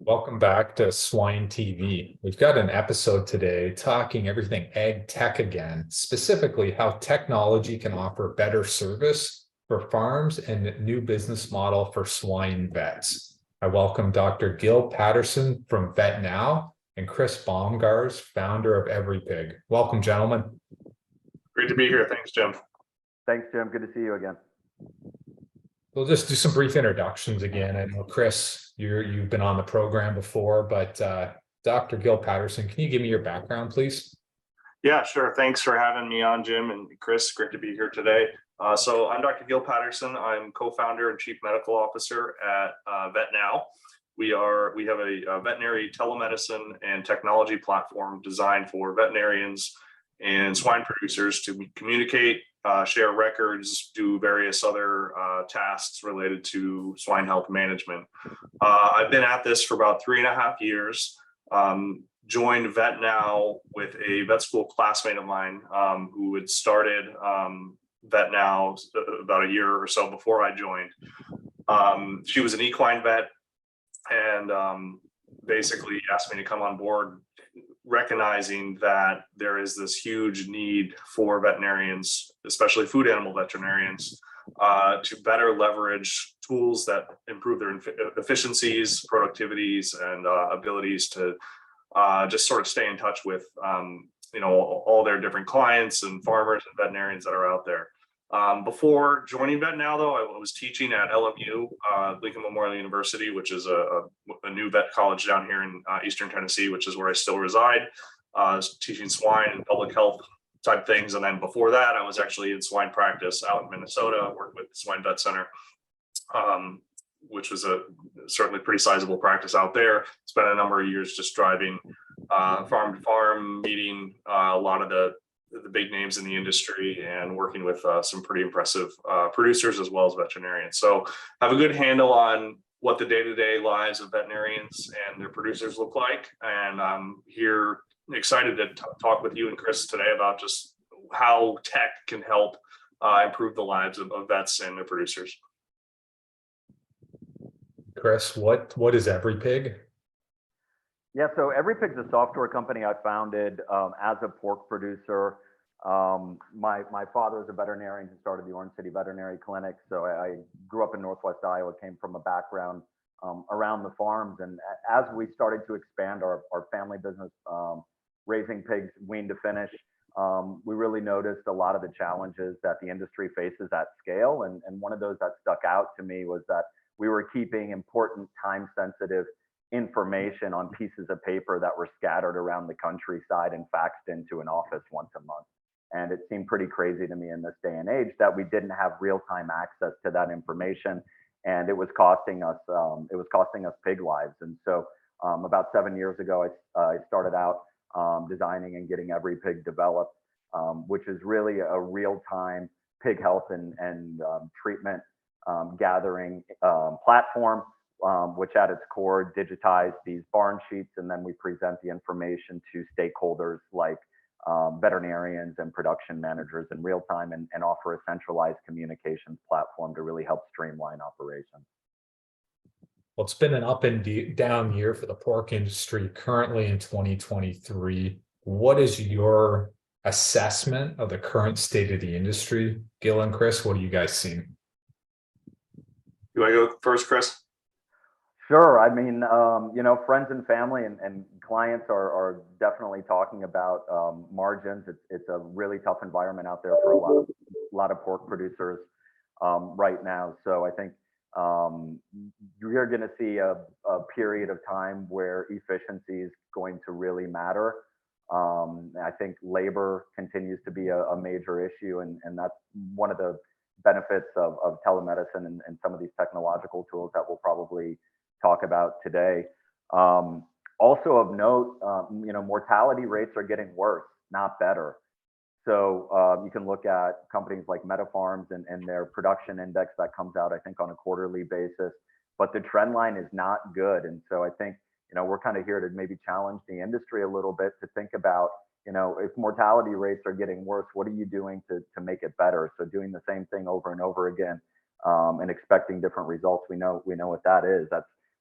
Welcome back to Swine TV. We've got an episode today talking everything ag tech again, specifically how technology can offer better service for farms and new business model for swine vets. I welcome Dr. Gil Patterson from VetNow and Chris Bomgaars, founder of EveryPig. Welcome, gentlemen. Great to be here. Thanks, Jim. Thanks, Jim. Good to see you again. We'll just do some brief introductions again. I know, Chris, you've been on the program before, but Dr. Gil Patterson, can you give me your background, please? Yeah, sure. Thanks for having me on, Jim and Chris. Great to be here today. So I'm Dr. Gil Patterson. I'm co-founder and chief medical officer at VetNow. We have a veterinary telemedicine and technology platform designed for veterinarians and swine producers to communicate, share records, do various other tasks related to swine health management. I've been at this for about 3.5 years. Joined VetNow with a vet school classmate of mine who had started VetNow about a year or so before I joined. She was an equine vet and basically asked me to come on board, recognizing that there is this huge need for veterinarians, especially food animal veterinarians, to better leverage tools that improve their efficiencies, productivities, and abilities to just sort of stay in touch with all their different clients and farmers and veterinarians that are out there. Before joining VetNow, though, I was teaching at LMU, Lincoln Memorial University, which is a new vet college down here in Eastern Tennessee, which is where I still reside. I was teaching swine and public health type things. And then before that, I was actually in swine practice out in Minnesota, working with the Swine Vet Center, which was a certainly pretty sizable practice out there. Spent a number of years just driving farm to farm, meeting a lot of the big names in the industry and working with some pretty impressive producers as well as veterinarians. So have a good handle on what the day-to-day lives of veterinarians and their producers look like. And I'm here excited to talk with you and Chris today about just how tech can help improve the lives of vets and their producers. Chris, what is EveryPig? Yeah, so EveryPig's a software company I founded as a pork producer. My father is a veterinarian who started the Orange City Veterinary Clinic. So I grew up in Northwest Iowa, came from a background around the farms. And as we started to expand our family business, raising pigs wean to finish, we really noticed a lot of the challenges that the industry faces at scale. And one of those that stuck out to me was that we were keeping important time-sensitive information on pieces of paper that were scattered around the countryside and faxed into an office once a month. And it seemed pretty crazy to me in this day and age that we didn't have real-time access to that information, and it was costing us pig lives. And so about 7 years ago, I started out designing and getting EveryPig developed, which is really a real-time pig health and treatment gathering platform, which at its core digitize these barn sheets, and then we present the information to stakeholders like veterinarians and production managers in real time, and offer a centralized communications platform to really help streamline operations. Well, it's been an up and down year for the pork industry currently in 2023. What is your assessment of the current state of the industry? Gil and Chris, what are you guys seeing? You want to go first, Chris? Sure. I mean, friends and family and clients are definitely talking about margins. It's a really tough environment out there for a lot of pork producers right now. So I think you're going to see a period of time where efficiency is going to really matter. I think labor continues to be a major issue, and that's one of the benefits of telemedicine and some of these technological tools that we'll probably talk about today. Also of note, mortality rates are getting worse, not better. So you can look at companies like MetaFarms and their production index that comes out, I think, on a quarterly basis, but the trend line is not good. And so I think, we're kind of here to maybe challenge the industry a little bit to think about, if mortality rates are getting worse, what are you doing to make it better? So doing the same thing over and over again and expecting different results, we know what that is.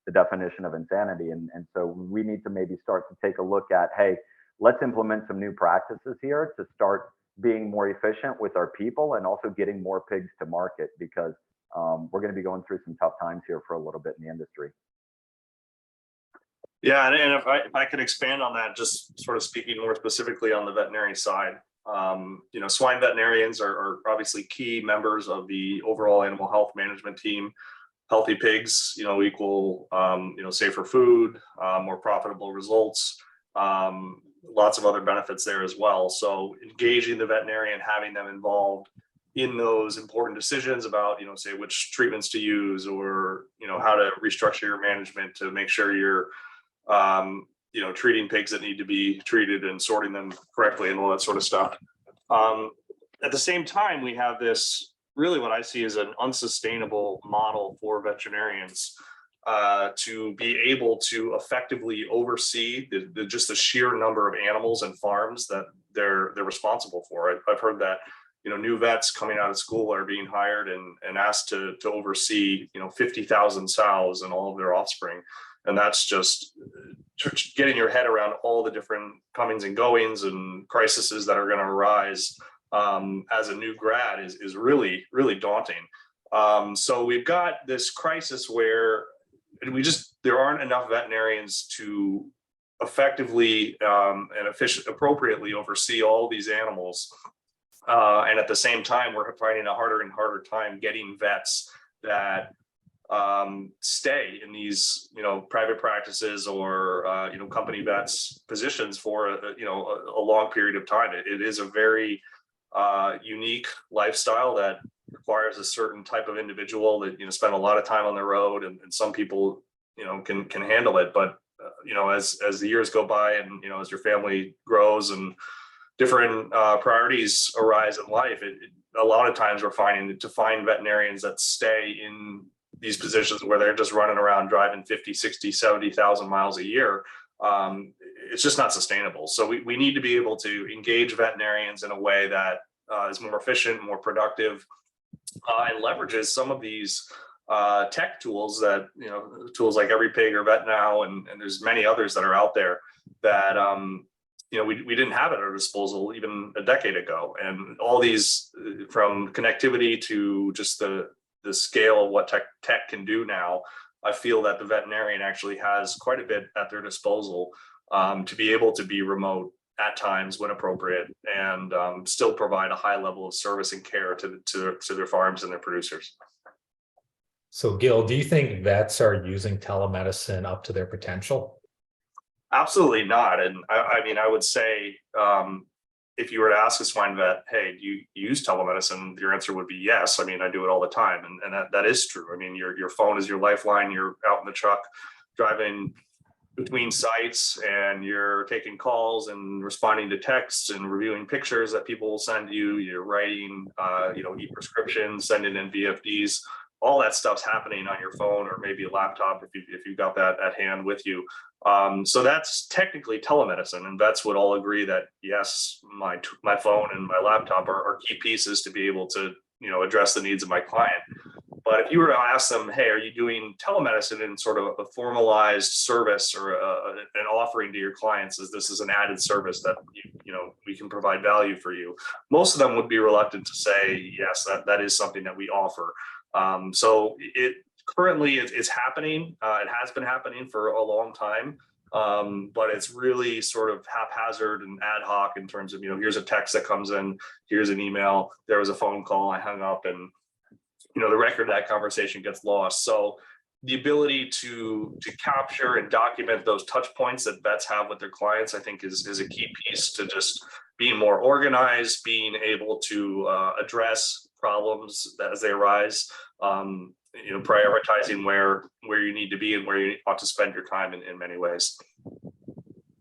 the definition of insanity. And so we need to maybe start to take a look at, hey, let's implement some new practices here to start being more efficient with our people and also getting more pigs to market, because we're going to be going through some tough times here for a little bit in the industry. Yeah, and if I could expand on that, just sort of speaking more specifically on the veterinary side, swine veterinarians are obviously key members of the overall animal health management team. Healthy pigs, equal, safer food, more profitable results, lots of other benefits there as well. So engaging the veterinarian, having them involved in those important decisions about, say which treatments to use, or, how to restructure your management to make sure you're treating pigs that need to be treated and sorting them correctly and all that sort of stuff. At the same time, we have this really what I see as an unsustainable model for veterinarians to be able to effectively oversee just the sheer number of animals and farms that they're responsible for. I've heard that new vets coming out of school are being hired and asked to oversee 50,000 sows and all of their offspring. And that's just getting your head around all the different comings and goings and crises that are going to arise as a new grad is really, really daunting. So we've got this crisis where there aren't enough veterinarians to effectively and appropriately oversee all these animals. And at the same time, we're finding a harder and harder time getting vets that stay in these private practices or company vets positions for a long period of time. It is a very unique lifestyle that requires a certain type of individual that spend a lot of time on the road, and some people can handle it, but as the years go by and as your family grows and different priorities arise in life, a lot of times we're finding to find veterinarians that stay in these positions where they're just running around driving 50, 60, 70,000 miles a year. It's just not sustainable. So we need to be able to engage veterinarians in a way that is more efficient, more productive, and leverages some of these tech tools that, tools like EveryPig or VetNow, and there's many others that are out there that, we didn't have at our disposal even a decade ago. And all these, from connectivity to just the scale of what tech can do now, I feel that the veterinarian actually has quite a bit at their disposal to be able to be remote at times when appropriate, and still provide a high level of service and care to their farms and their producers. So Gil, do you think vets are using telemedicine up to their potential? Absolutely not. And I mean, I would say, if you were to ask a swine vet, hey, do you use telemedicine? Your answer would be yes. I mean, I do it all the time. And that is true. I mean, your phone is your lifeline. You're out in the truck driving between sites, and you're taking calls and responding to texts and reviewing pictures that people will send you. You're writing, e-prescriptions, sending in VFDs. All that stuff's happening on your phone or maybe a laptop if you got that at hand with you. So that's technically telemedicine, and vets would all agree that yes, my phone and my laptop are key pieces to be able to address the needs of my client. But if you were to ask them, hey, are you doing telemedicine in sort of a formalized service or an offering to your clients, as this is an added service that we can provide value for you? Most of them would be reluctant to say yes, that is something that we offer. So it currently it's happening. It has been happening for a long time, but it's really sort of haphazard and ad hoc in terms of here's a text that comes in, here's an email, there was a phone call, I hung up, and the record of that conversation gets lost. So the ability to capture and document those touch points that vets have with their clients, I think is a key piece to just being more organized, being able to address problems as they arise, prioritizing where you need to be and where you ought to spend your time in many ways.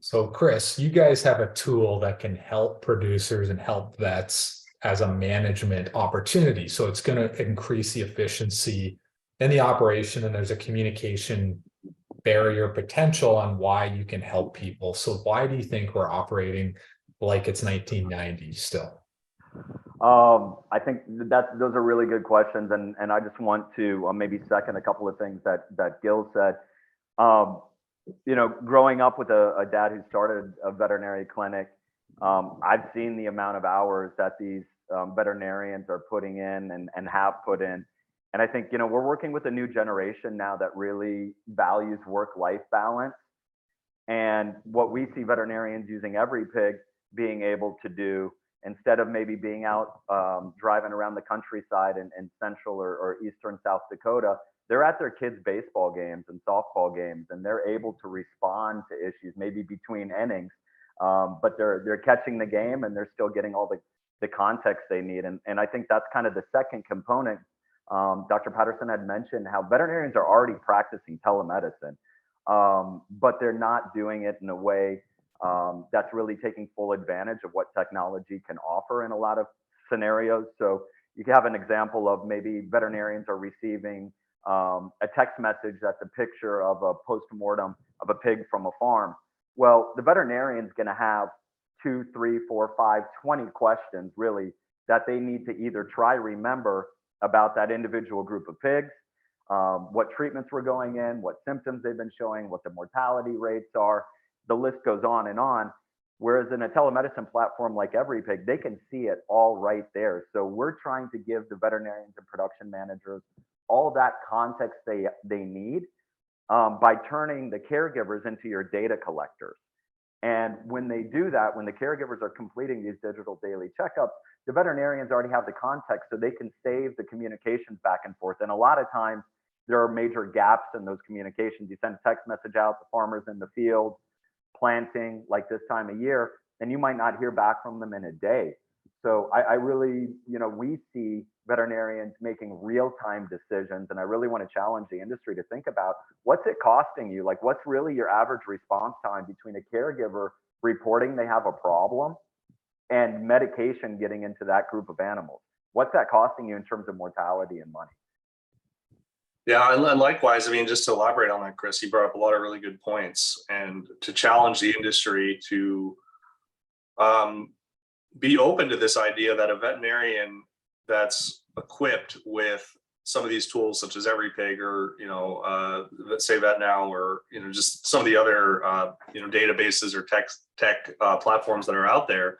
So Chris, you guys have a tool that can help producers and help vets as a management opportunity. So it's going to increase the efficiency in the operation, and there's a communication barrier potential on why you can help people. So why do you think we're operating like it's 1990 still? I think those are really good questions, and I just want to maybe second a couple of things that Gil said. Growing up with a dad who started a veterinary clinic, I've seen the amount of hours that these veterinarians are putting in and have put in. And I think, we're working with a new generation now that really values work-life balance. And what we see veterinarians using EveryPig being able to do, instead of maybe being out driving around the countryside in central or eastern South Dakota, they're at their kids' baseball games and softball games, and they're able to respond to issues maybe between innings, but they're catching the game and they're still getting all the context they need. And I think that's kind of the second component. Dr. Patterson had mentioned how veterinarians are already practicing telemedicine, but they're not doing it in a way that's really taking full advantage of what technology can offer in a lot of scenarios. So you can have an example of maybe veterinarians are receiving a text message that's a picture of a post-mortem of a pig from a farm. Well, the veterinarian's going to have 2, 3, 4, 5, 20 questions really that they need to either try remember about that individual group of pigs, what treatments were going in, what symptoms they've been showing, what the mortality rates are. The list goes on and on. Whereas in a telemedicine platform like EveryPig, they can see it all right there. So we're trying to give the veterinarians and production managers all that context they need by turning the caregivers into your data collectors. And when they do that, when the caregivers are completing these digital daily checkups, the veterinarians already have the context so they can save the communications back and forth. And a lot of times there are major gaps in those communications. You send a text message out, the farmer's in the field planting like this time of year, and you might not hear back from them in a day. So I really, we see veterinarians making real-time decisions, and I really want to challenge the industry to think about what's it costing you? Like, what's really your average response time between a caregiver reporting they have a problem and medication getting into that group of animals? What's that costing you in terms of mortality and money? Yeah, and likewise, I mean, just to elaborate on that, Chris, you brought up a lot of really good points, and to challenge the industry to be open to this idea that a veterinarian that's equipped with some of these tools, such as EveryPig or let's say VetNow, or just some of the other databases or tech platforms that are out there,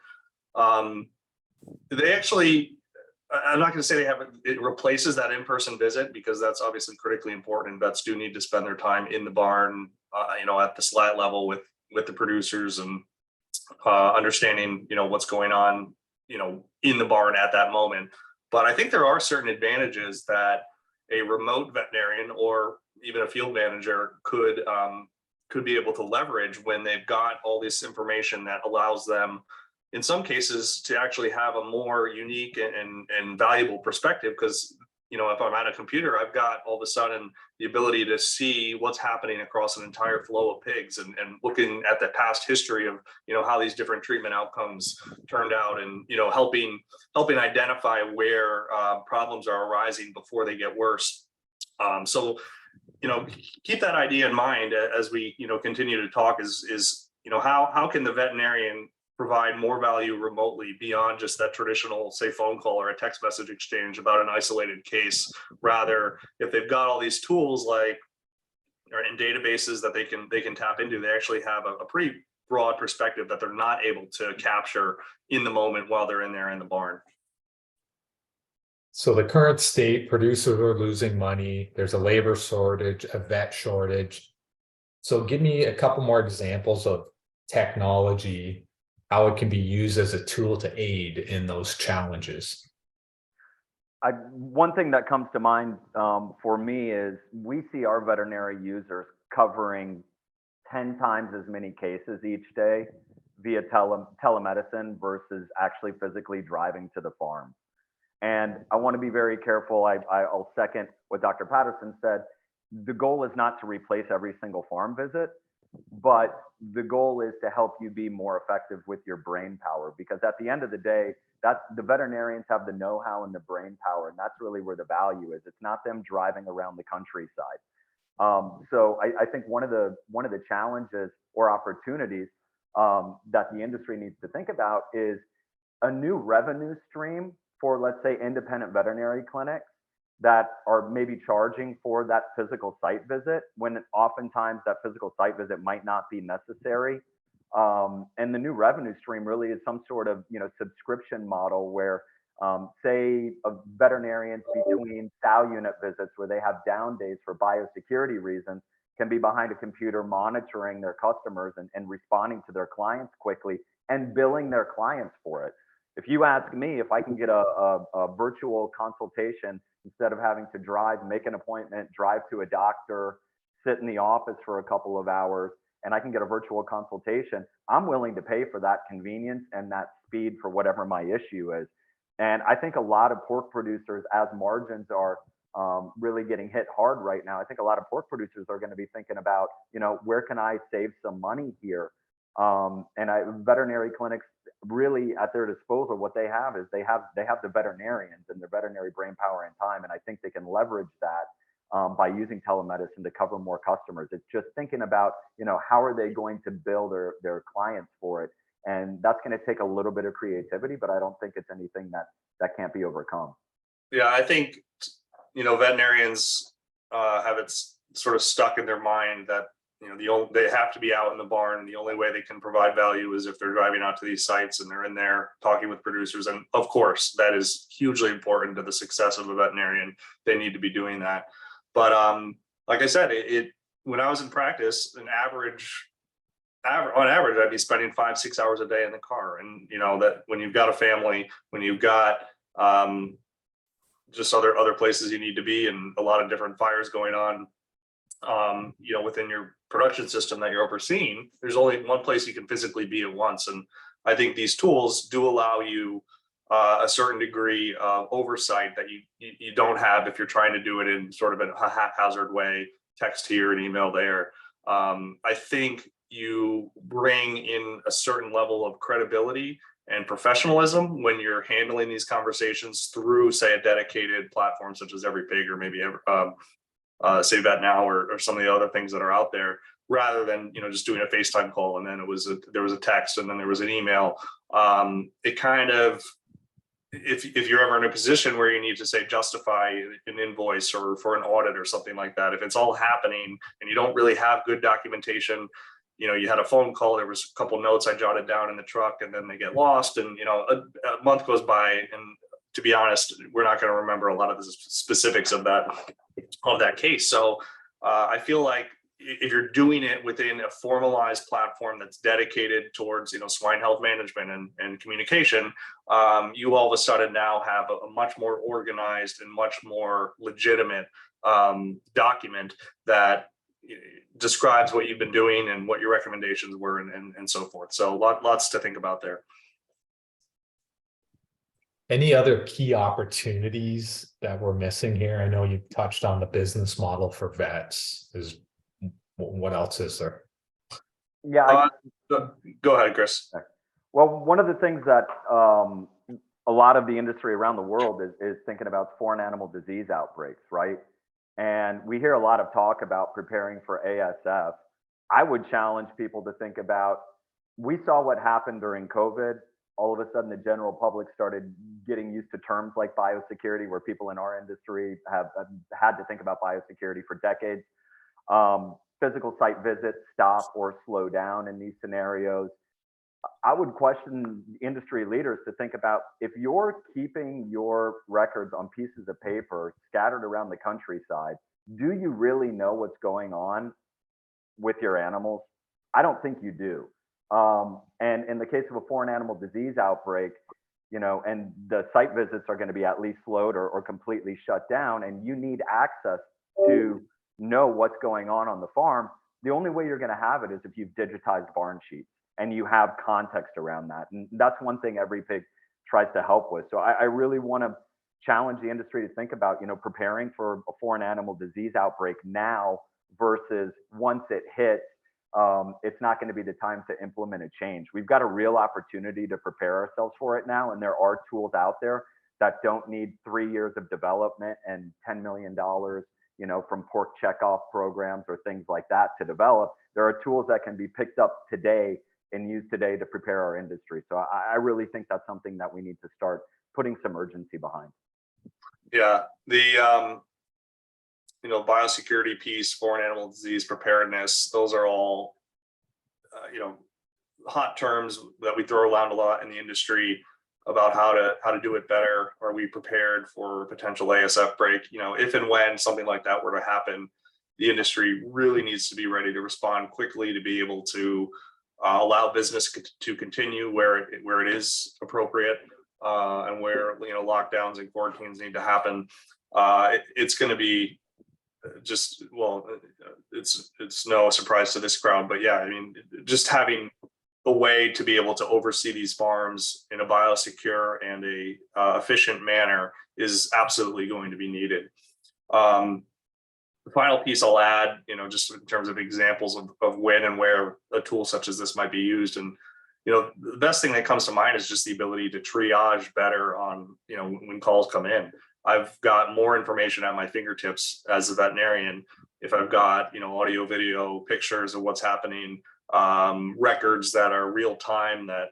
they actually. I'm not going to say it replaces that in-person visit, because that's obviously critically important. Vets do need to spend their time in the barn, at the slat level with the producers and understanding, what's going on, in the barn at that moment. But I think there are certain advantages that a remote veterinarian or even a field manager could be able to leverage when they've got all this information that allows them, in some cases, to actually have a more unique and valuable perspective. Because if I'm at a computer, I've got all of a sudden the ability to see what's happening across an entire flow of pigs, and looking at the past history of how these different treatment outcomes turned out, and helping identify where problems are arising before they get worse. So keep that idea in mind as we continue to talk. Is how can the veterinarian provide more value remotely beyond just that traditional, say, phone call or a text message exchange about an isolated case? Rather, if they've got all these tools or in databases that they can tap into, they actually have a pretty broad perspective that they're not able to capture in the moment while they're in there in the barn. So the current state, producers are losing money. There's a labor shortage, a vet shortage. So give me a couple more examples of technology, how it can be used as a tool to aid in those challenges. One thing that comes to mind for me is we see our veterinary users covering 10 times as many cases each day via telemedicine versus actually physically driving to the farm. And I want to be very careful. I'll second what Dr. Patterson said. The goal is not to replace every single farm visit, but the goal is to help you be more effective with your brain power, because at the end of the day, that's the veterinarians have the know-how and the brain power, and that's really where the value is. It's not them driving around the countryside. So I think one of the challenges or opportunities that the industry needs to think about is a new revenue stream for, let's say, independent veterinary clinics that are maybe charging for that physical site visit when oftentimes that physical site visit might not be necessary. And the new revenue stream really is some sort of, subscription model where, say, veterinarians between sow unit visits where they have down days for biosecurity reasons can be behind a computer monitoring their customers and responding to their clients quickly and billing their clients for it. If you ask me if I can get a virtual consultation instead of having to drive, make an appointment, drive to a doctor, sit in the office for a couple of hours, and I can get a virtual consultation, I'm willing to pay for that convenience and that speed for whatever my issue is. And I think a lot of pork producers, as margins are really getting hit hard right now, I think a lot of pork producers are going to be thinking about, where can I save some money here? Veterinary clinics really at their disposal, what they have is they have the veterinarians and their veterinary brain power and time, and I think they can leverage that by using telemedicine to cover more customers. It's just thinking about, how are they going to bill their clients for it, and that's going to take a little bit of creativity, but I don't think it's anything that can't be overcome. Yeah, I think veterinarians have it sort of stuck in their mind that they have to be out in the barn. The only way they can provide value is if they're driving out to these sites and they're in there talking with producers. And of course, that is hugely important to the success of a veterinarian. They need to be doing that. But like I said, when I was in practice, on average, I'd be spending 5-6 hours a day in the car. And that when you've got a family, when you've got just other places you need to be, and a lot of different fires going on, within your production system that you're overseeing, there's only one place you can physically be at once. And I think these tools do allow you a certain degree of oversight that you don't have if you're trying to do it in sort of a haphazard way, text here and email there. I think you bring in a certain level of credibility and professionalism when you're handling these conversations through, say, a dedicated platform such as EveryPig or maybe say VetNow or some of the other things that are out there, rather than just doing a FaceTime call and then there was a text and then there was an email. It kind of, if you're ever in a position where you need to, say, justify an invoice or for an audit or something like that, if it's all happening and you don't really have good documentation, you had a phone call, there was a couple notes I jotted down in the truck and then they get lost, and a month goes by, and to be honest, we're not going to remember a lot of the specifics of that case. So I feel like if you're doing it within a formalized platform that's dedicated towards swine health management and communication, you all of a sudden now have a much more organized and much more legitimate document that describes what you've been doing and what your recommendations were and so forth. So lots to think about there. Any other key opportunities that we're missing here? I know you touched on the business model for vets. What else is there? Yeah. Go ahead, Chris. Well, one of the things that a lot of the industry around the world is thinking about foreign animal disease outbreaks, right? And we hear a lot of talk about preparing for ASF. I would challenge people to think about, we saw what happened during COVID. All of a sudden, the general public started getting used to terms like biosecurity, where people in our industry have had to think about biosecurity for decades. Physical site visits stop or slow down in these scenarios. I would question industry leaders to think about, if you're keeping your records on pieces of paper scattered around the countryside, do you really know what's going on with your animals? I don't think you do. And in the case of a foreign animal disease outbreak, and the site visits are going to be at least slowed or completely shut down, and you need access to know what's going on the farm, the only way you're going to have it is if you've digitized barn sheets and you have context around that. And that's one thing EveryPig tries to help with. So I really want to challenge the industry to think about, preparing for a foreign animal disease outbreak now versus once it hits. It's not going to be the time to implement a change. We've got a real opportunity to prepare ourselves for it now. And there are tools out there that don't need 3 years of development and $10 million, from pork checkoff programs or things like that to develop. There are tools that can be picked up today and used today to prepare our industry. So I really think that's something that we need to start putting some urgency behind. Yeah, the biosecurity piece, foreign animal disease preparedness, those are all hot terms that we throw around a lot in the industry about how to do it better. Are we prepared for potential ASF break? If and when something like that were to happen, the industry really needs to be ready to respond quickly to be able to allow business to continue where it is appropriate, and where lockdowns and quarantines need to happen. It's going to be it's no surprise to this crowd, but yeah, I mean, just having a way to be able to oversee these farms in a biosecure and a efficient manner is absolutely going to be needed. The final piece I'll add, just in terms of examples of when and where a tool such as this might be used. And, the best thing that comes to mind is just the ability to triage better on, when calls come in. I've got more information at my fingertips as a veterinarian. If I've got, audio, video, pictures of what's happening, records that are real time that,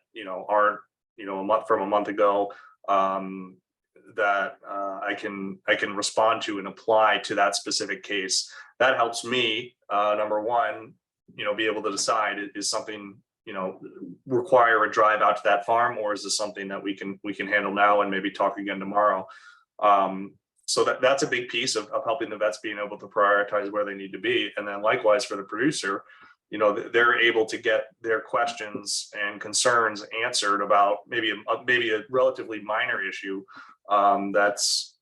aren't, a month ago, that I can respond to and apply to that specific case. That helps me, number one, be able to decide, is something, require a drive out to that farm, or is this something that we can handle now and maybe talk again tomorrow? So that's a big piece of helping the vets being able to prioritize where they need to be. And then likewise for the producer, they're able to get their questions and concerns answered about maybe a relatively minor issue, that's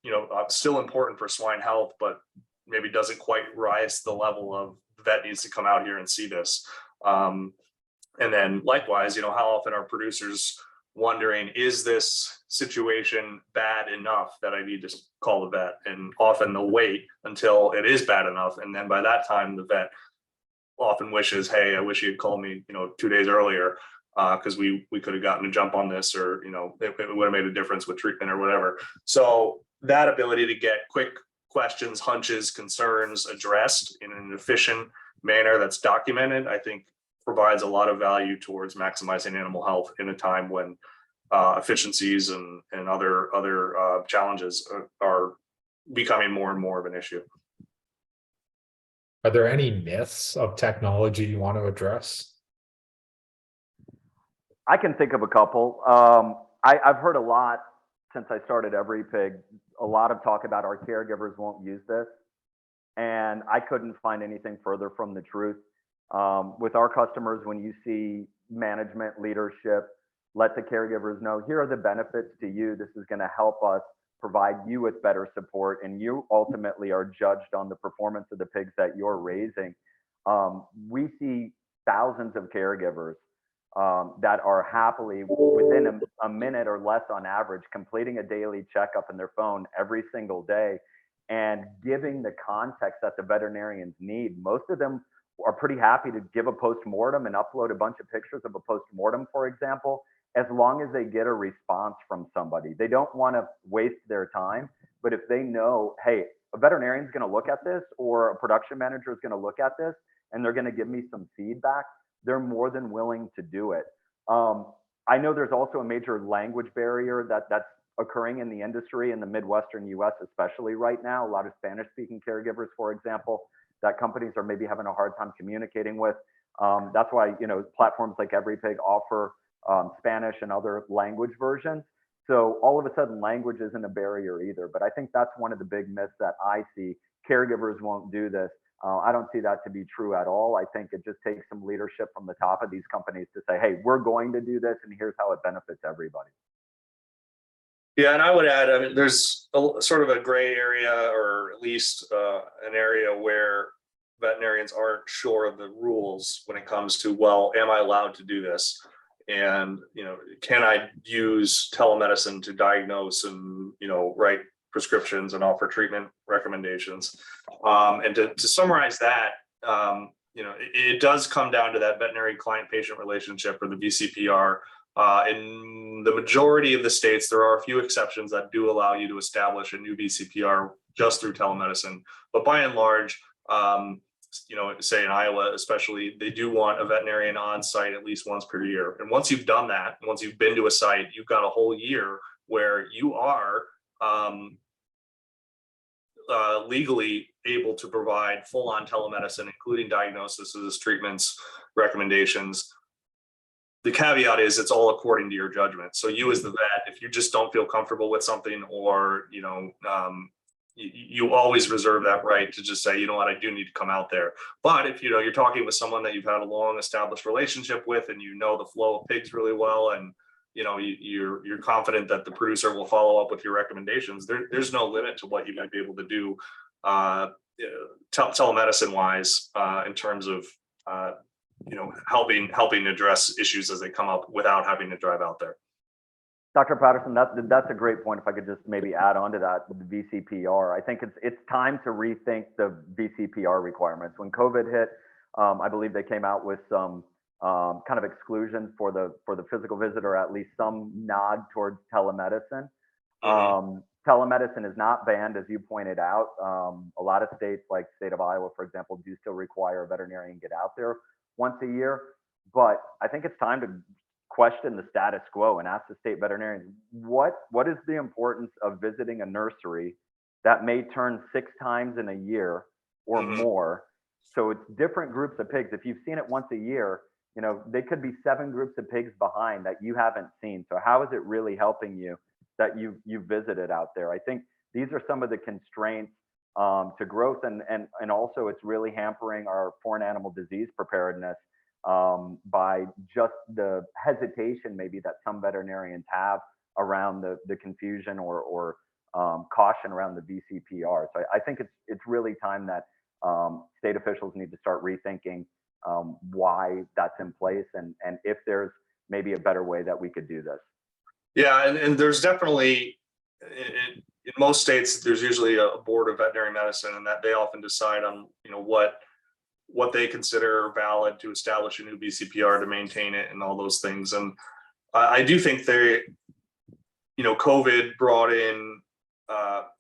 still important for swine health, but maybe doesn't quite rise to the level of the vet needs to come out here and see this. And then likewise, how often are producers wondering, is this situation bad enough that I need to call the vet? And often they'll wait until it is bad enough, and then by that time the vet often wishes, hey, I wish you had called me 2 days earlier, because we could have gotten a jump on this, or it would have made a difference with treatment or whatever. So that ability to get quick questions, hunches, concerns addressed in an efficient manner that's documented, I think provides a lot of value towards maximizing animal health in a time when efficiencies and other challenges are becoming more and more of an issue. Are there any myths of technology you want to address? I can think of a couple. I've heard a lot since I started EveryPig, a lot of talk about our caregivers won't use this. And I couldn't find anything further from the truth. With our customers, when you see management leadership, let the caregivers know, here are the benefits to you. This is going to help us provide you with better support, and you ultimately are judged on the performance of the pigs that you're raising. We see thousands of caregivers that are happily within a minute or less on average completing a daily checkup in their phone every single day and giving the context that the veterinarians need. Most of them are pretty happy to give a post-mortem and upload a bunch of pictures of a post-mortem, for example, as long as they get a response from somebody. They don't want to waste their time, but if they know, hey, a veterinarian is going to look at this, or a production manager is going to look at this, and they're going to give me some feedback, they're more than willing to do it. I know there's also a major language barrier that's occurring in the industry in the Midwestern US, especially right now. A lot of Spanish-speaking caregivers, for example, that companies are maybe having a hard time communicating with. That's why, platforms like EveryPig offer Spanish and other language versions. So all of a sudden, language isn't a barrier either. But I think that's one of the big myths that I see. Caregivers won't do this. I don't see that to be true at all. I think it just takes some leadership from the top of these companies to say, hey, we're going to do this, and here's how it benefits everybody. Yeah, and I would add, I mean, there's sort of a gray area, or at least an area where veterinarians aren't sure of the rules when it comes to, well, am I allowed to do this? And, can I use telemedicine to diagnose and, write prescriptions and offer treatment recommendations? And to summarize that, it does come down to that veterinary client-patient relationship, or the VCPR. In the majority of the states, there are a few exceptions that do allow you to establish a new VCPR just through telemedicine. But by and large, say in Iowa especially, they do want a veterinarian on site at least once per year. And once you've done that, once you've been to a site, you've got a whole year where you are legally able to provide full-on telemedicine, including diagnoses, treatments, recommendations. The caveat is it's all according to your judgment. So you as the vet, if you just don't feel comfortable with something, or you always reserve that right to just say, you know what, I do need to come out there. But if you're talking with someone that you've had a long established relationship with, and you know the flow of pigs really well, and you're confident that the producer will follow up with your recommendations, there's no limit to what you might be able to do telemedicine wise, in terms of helping address issues as they come up without having to drive out there. Dr. Patterson, that's a great point. If I could just maybe add on to that with the VCPR, I think it's time to rethink the VCPR requirements. When COVID hit, I believe they came out with some kind of exclusions for the physical visit, or at least some nod towards telemedicine. Telemedicine is not banned, as you pointed out. A lot of states, like state of Iowa, for example, do still require a veterinarian get out there once a year. But I think it's time to question the status quo and ask the state veterinarians, what is the importance of visiting a nursery that may turn 6 times in a year or more? So it's different groups of pigs. If you've seen it once a year, they could be 7 groups of pigs behind that you haven't seen. So how is it really helping you that you visited out there? I think these are some of the constraints to growth, and also it's really hampering our foreign animal disease preparedness by just the hesitation maybe that some veterinarians have around the confusion or caution around the VCPR. So I think it's really time that state officials need to start rethinking why that's in place, and if there's maybe a better way that we could do this. Yeah, and there's definitely, in most states, there's usually a board of veterinary medicine, and that they often decide on what they consider valid to establish a new VCPR, to maintain it, and all those things. And I do think COVID brought in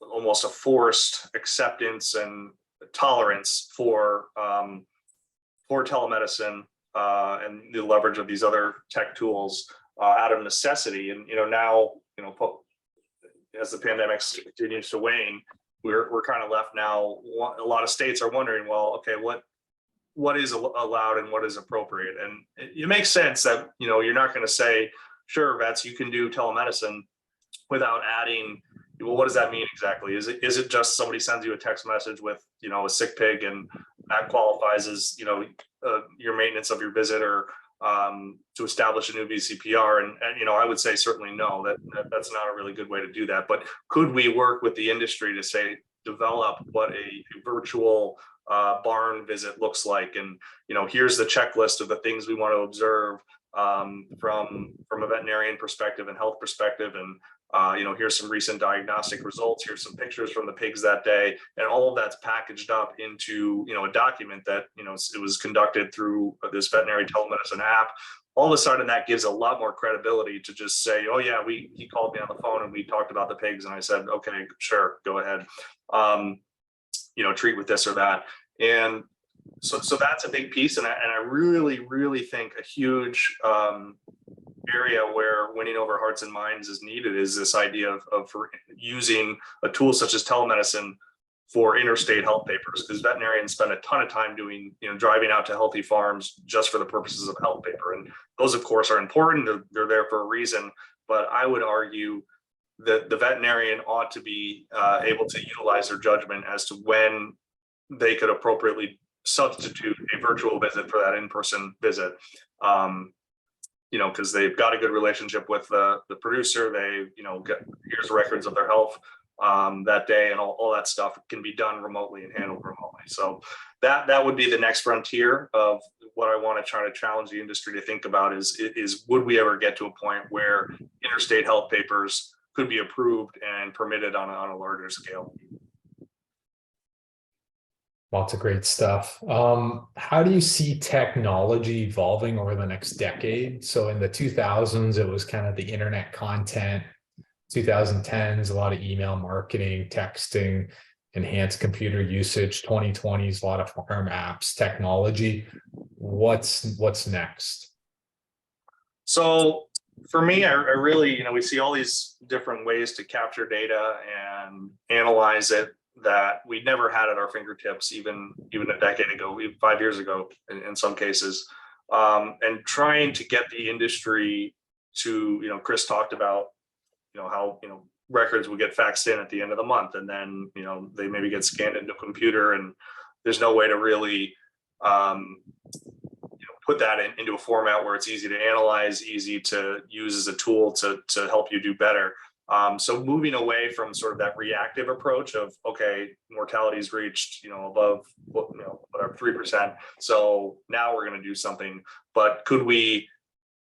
almost a forced acceptance and tolerance for telemedicine and the leverage of these other tech tools out of necessity. And now as the pandemic continues to wane, we're kind of left now. A lot of states are wondering, well, okay, what is allowed and what is appropriate? And it makes sense that you're not going to say, sure, vets, you can do telemedicine, without adding, well, what does that mean exactly? Is it just somebody sends you a text message with a sick pig, and that qualifies as your maintenance of your visit, or to establish a new VCPR? And I would say certainly no, that's not a really good way to do that. But could we work with the industry to say, develop what a virtual barn visit looks like, and here's the checklist of the things we want to observe from a veterinarian perspective and health perspective, and here's some recent diagnostic results, here's some pictures from the pigs that day, and all of that's packaged up into a document that it was conducted through this veterinary telemedicine app. All of a sudden, that gives a lot more credibility to just say, oh yeah, he called me on the phone and we talked about the pigs, and I said, okay, sure, go ahead, treat with this or that. And so that's a big piece, and I really think a huge area where winning over hearts and minds is needed is this idea of using a tool such as telemedicine for interstate health papers, because veterinarians spend a ton of time doing, driving out to healthy farms just for the purposes of health paper. And those, of course, are important. They're there for a reason. But I would argue that the veterinarian ought to be able to utilize their judgment as to when they could appropriately substitute a virtual visit for that in-person visit. Because they've got a good relationship with the producer. They, here's records of their health that day, and all that stuff can be done remotely and handled remotely. So that would be the next frontier of what I want to try to challenge the industry to think about is would we ever get to a point where interstate health papers could be approved and permitted on a larger scale? Lots of great stuff. How do you see technology evolving over the next decade? So in the 2000s, it was kind of the internet content. 2010s, a lot of email marketing, texting, enhanced computer usage. 2020s, a lot of farm apps, technology. What's next? So for me, I really, we see all these different ways to capture data and analyze it. that we never had at our fingertips even a decade ago, 5 years ago in some cases, and trying to get the industry to, Chris talked about, how, records will get faxed in at the end of the month, and then, they maybe get scanned into a computer, and there's no way to really put that into a format where it's easy to analyze, easy to use as a tool to help you do better. So moving away from sort of that reactive approach of, okay, mortality's reached, above, whatever, 3%. So now we're going to do something, but could we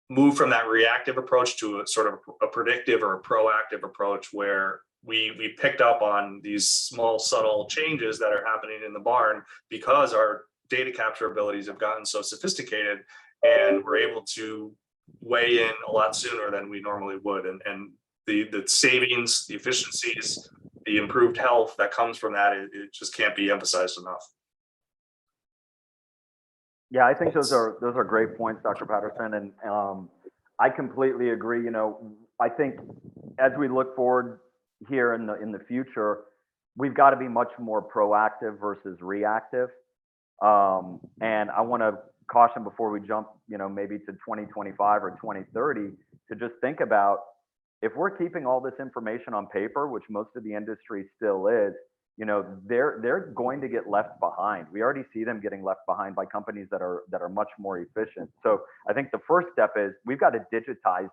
move from that reactive approach to a sort of a predictive or a proactive approach where we picked up on these small, subtle changes that are happening in the barn because our data capture abilities have gotten so sophisticated, and we're able to weigh in a lot sooner than we normally would. And the savings, the efficiencies, the improved health that comes from that, it just can't be emphasized enough. Yeah, I think those are great points, Dr. Patterson, and I completely agree. I think as we look forward here in the future, we've got to be much more proactive versus reactive. And I want to caution before we jump, maybe to 2025 or 2030, to just think about, if we're keeping all this information on paper, which most of the industry still is, they're going to get left behind. We already see them getting left behind by companies that are much more efficient. So I think the first step is we've got to digitize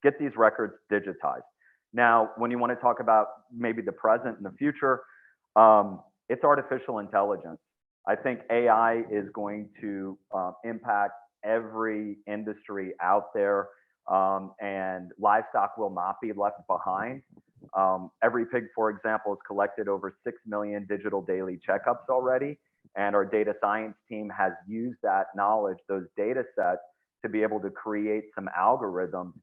get these records digitized. Now, when you want to talk about maybe the present and the future, it's artificial intelligence. I think AI is going to impact every industry out there, and livestock will not be left behind. EveryPig, for example, has collected over 6 million digital daily checkups already, and our data science team has used that knowledge, those data sets, to be able to create some algorithms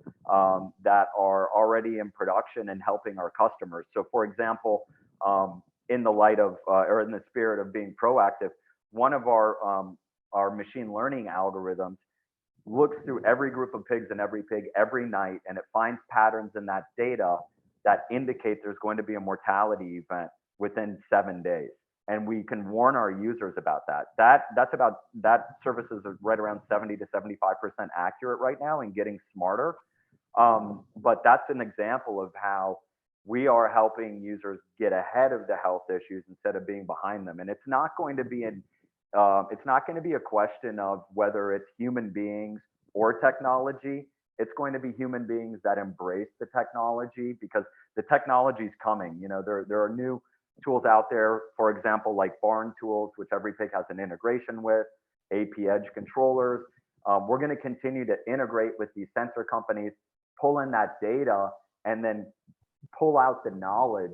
that are already in production and helping our customers. So, for example, in the light of, or in the spirit of being proactive, one of our machine learning algorithms looks through every group of pigs in every pig every night, and it finds patterns in that data that indicate there's going to be a mortality event within 7 days. And we can warn our users about that. That service is right around 70 to 75% accurate right now and getting smarter. But that's an example of how we are helping users get ahead of the health issues instead of being behind them. And it's not going to be a question of whether it's human beings or technology. It's going to be human beings that embrace the technology, because the technology is coming. There are new tools out there, for example, like barn tools, which EveryPig has an integration with, AP Edge controllers. We're going to continue to integrate with these sensor companies, pull in that data, and then pull out the knowledge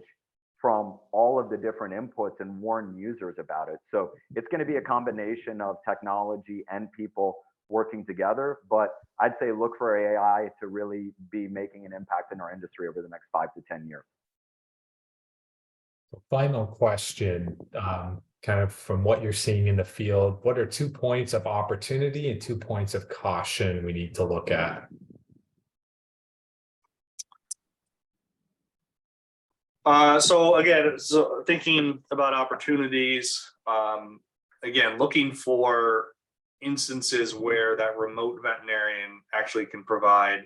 from all of the different inputs and warn users about it. So it's going to be a combination of technology and people working together, but I'd say look for AI to really be making an impact in our industry over the next 5 to 10 years. Final question, kind of from what you're seeing in the field, what are 2 points of opportunity and 2 points of caution we need to look at? So again, thinking about opportunities, again, looking for instances where that remote veterinarian actually can provide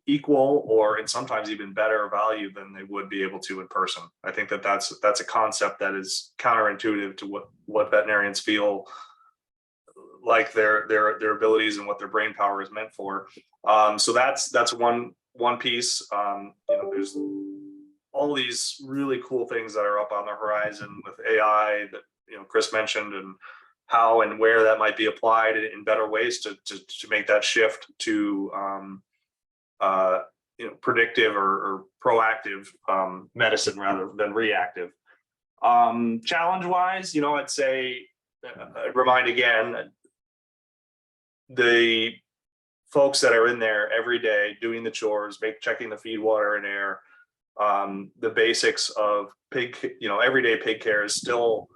equal or and sometimes even better value than they would be able to in person. I think that's a concept that is counterintuitive to what veterinarians feel like their abilities and what their brain power is meant for. So that's one piece. There's all these really cool things that are up on the horizon with AI that Chris mentioned, and how and where that might be applied in better ways to make that shift to predictive or proactive medicine rather than reactive. Challenge wise, I'd say I'd remind again, the folks that are in there every day doing the chores, checking the feed, water, and air, the basics of pig, everyday pig care is still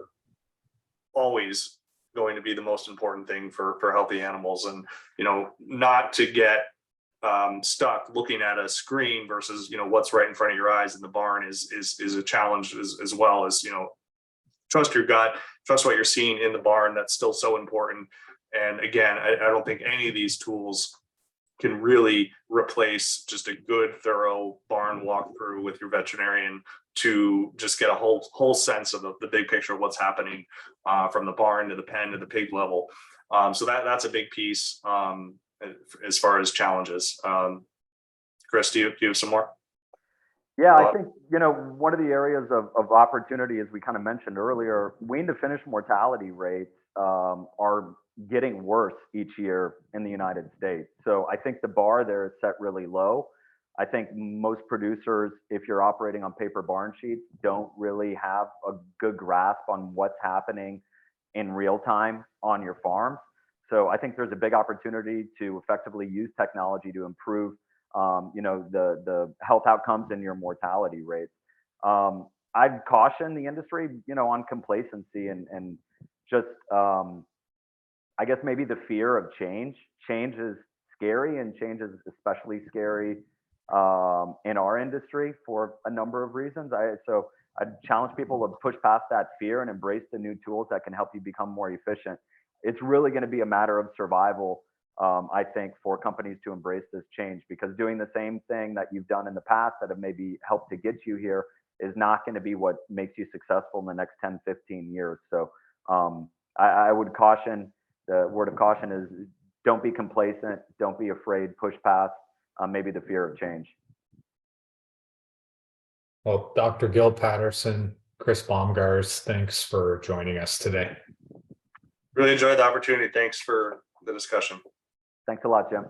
always going to be the most important thing for healthy animals. And not to get stuck looking at a screen versus, what's right in front of your eyes in the barn is a challenge as well as, trust your gut, trust what you're seeing in the barn. That's still so important. And again, I don't think any of these tools can really replace just a good, thorough barn walkthrough with your veterinarian to just get a whole sense of the big picture of what's happening from the barn to the pen to the pig level. So that's a big piece as far as challenges. Chris, do you have some more? Yeah, I think, one of the areas of opportunity, as we kind of mentioned earlier, wean to finish mortality rates are getting worse each year in the United States. So I think the bar there is set really low. I think most producers, if you're operating on paper barn sheets, don't really have a good grasp on what's happening in real time on your farm. So I think there's a big opportunity to effectively use technology to improve the health outcomes and your mortality rates. I'd caution the industry, on complacency and just, I guess maybe the fear of change. Change is scary, and change is especially scary in our industry for a number of reasons. So I'd challenge people to push past that fear and embrace the new tools that can help you become more efficient. It's really going to be a matter of survival, I think, for companies to embrace this change, because doing the same thing that you've done in the past that have maybe helped to get you here is not going to be what makes you successful in the next 10, 15 years. So I would caution, the word of caution is don't be complacent, don't be afraid, push past maybe the fear of change. Well, Dr. Gil Patterson, Chris Bomgaars, thanks for joining us today. Really enjoyed the opportunity. Thanks for the discussion. Thanks a lot, Jim.